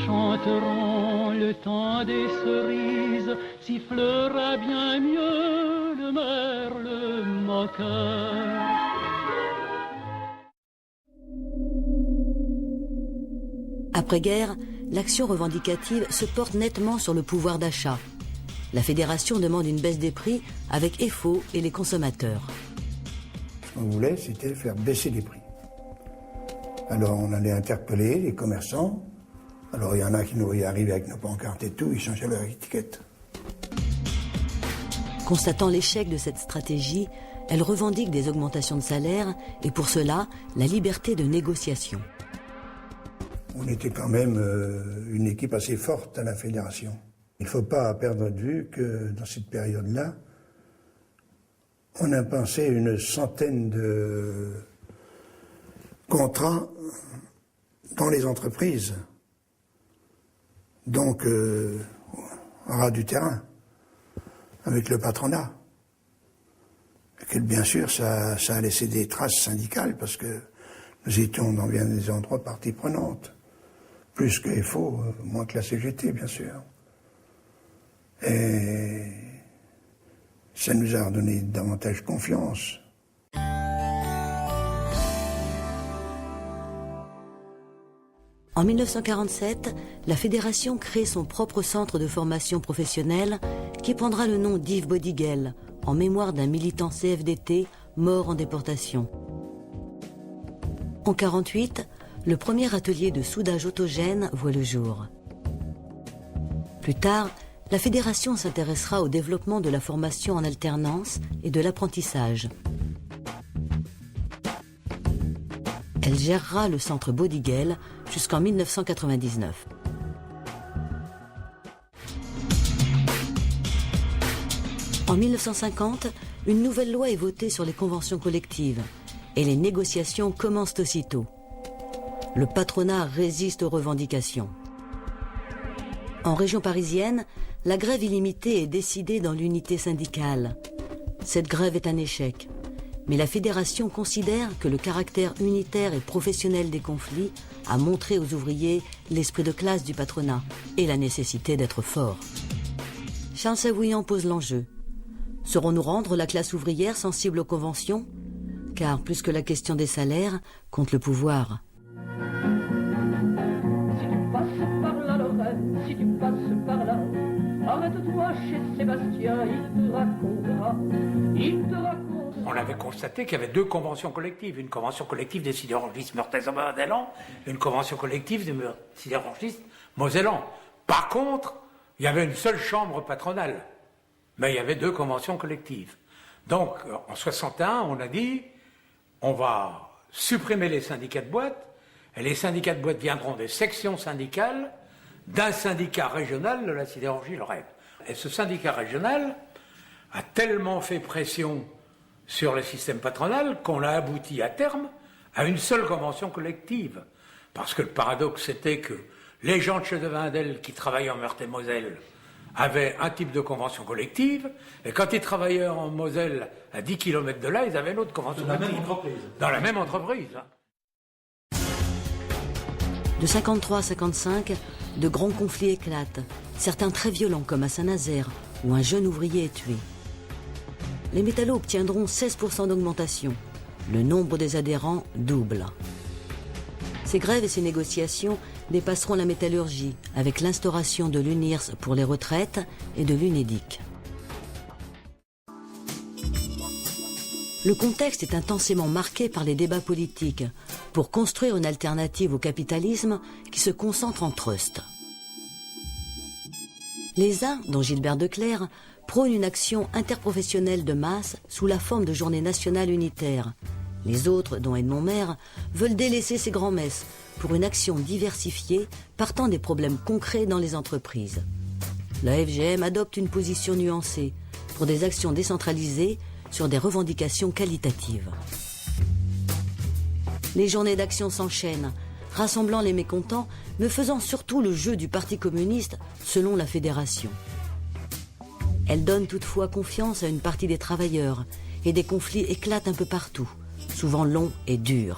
chanteront le temps des cerises, sifflera bien mieux le merle moqueur. Après-guerre, l'action revendicative se porte nettement sur le pouvoir d'achat. La fédération demande une baisse des prix avec EFO et les consommateurs. Ce qu'on voulait, c'était faire baisser les prix. Alors on allait interpeller les commerçants. Alors il y en a qui nous voyaient arriver avec nos pancartes et tout, ils changeaient leur étiquette. Constatant l'échec de cette stratégie, elle revendique des augmentations de salaire et pour cela, la liberté de négociation. On était quand même une équipe assez forte à la fédération. Il ne faut pas perdre de vue que dans cette période-là, on a pensé une centaine de contrats dans les entreprises, donc au ras du terrain, avec le patronat. Et que bien sûr, ça a laissé des traces syndicales, parce que nous étions dans bien des endroits partie prenante. Plus que FO, moins que la CGT, bien sûr. Et ça nous a redonné davantage confiance. En 1947, la fédération crée son propre centre de formation professionnelle qui prendra le nom d'Yves Bodiguel, en mémoire d'un militant CFDT mort en déportation. En 1948, le premier atelier de soudage autogène voit le jour. Plus tard, la fédération s'intéressera au développement de la formation en alternance et de l'apprentissage. Elle gérera le centre Bodiguel jusqu'en 1999. En 1950, une nouvelle loi est votée sur les conventions collectives et les négociations commencent aussitôt. Le patronat résiste aux revendications. En région parisienne, la grève illimitée est décidée dans l'unité syndicale. Cette grève est un échec. Mais la fédération considère que le caractère unitaire et professionnel des conflits a montré aux ouvriers l'esprit de classe du patronat et la nécessité d'être fort. Charles Savouillant pose l'enjeu. Saurons-nous rendre la classe ouvrière sensible aux conventions? Car plus que la question des salaires, compte le pouvoir. Si tu passes par la Lorraine, si tu passes par là, arrête-toi chez Sébastien, il te racontera, On avait constaté qu'il y avait deux conventions collectives, une convention collective des sidérurgistes meurthe-et-mosellans et une convention collective des sidérurgistes mosellans. Par contre, il y avait une seule chambre patronale, mais il y avait deux conventions collectives. Donc, en 61, on a dit, on va supprimer les syndicats de boîte, et les syndicats de boîte viendront des sections syndicales d'un syndicat régional de la sidérurgie Lorraine. Et ce syndicat régional a tellement fait pression sur le système patronal qu'on a abouti à terme à une seule convention collective. Parce que le paradoxe, c'était que les gens de chez De Wendel qui travaillaient en Meurthe-et-Moselle avaient un type de convention collective, et quand ils travaillaient en Moselle, à 10 km de là, ils avaient une autre convention collective. Dans la même entreprise. De 1953 à 1955, de grands conflits éclatent, certains très violents comme à Saint-Nazaire, où un jeune ouvrier est tué. Les métallos obtiendront 16% d'augmentation. Le nombre des adhérents double. Ces grèves et ces négociations dépasseront la métallurgie avec l'instauration de l'UNIRS pour les retraites et de l'UNEDIC. Le contexte est intensément marqué par les débats politiques pour construire une alternative au capitalisme qui se concentre en trust. Les uns, dont Gilbert Declercq, prônent une action interprofessionnelle de masse sous la forme de journée nationale unitaire. Les autres, dont Edmond Maire, veulent délaisser ces grands-messes pour une action diversifiée partant des problèmes concrets dans les entreprises. La FGM adopte une position nuancée pour des actions décentralisées sur des revendications qualitatives. Les journées d'action s'enchaînent, rassemblant les mécontents, mais faisant surtout le jeu du Parti communiste selon la fédération. Elle donne toutefois confiance à une partie des travailleurs et des conflits éclatent un peu partout, souvent longs et durs.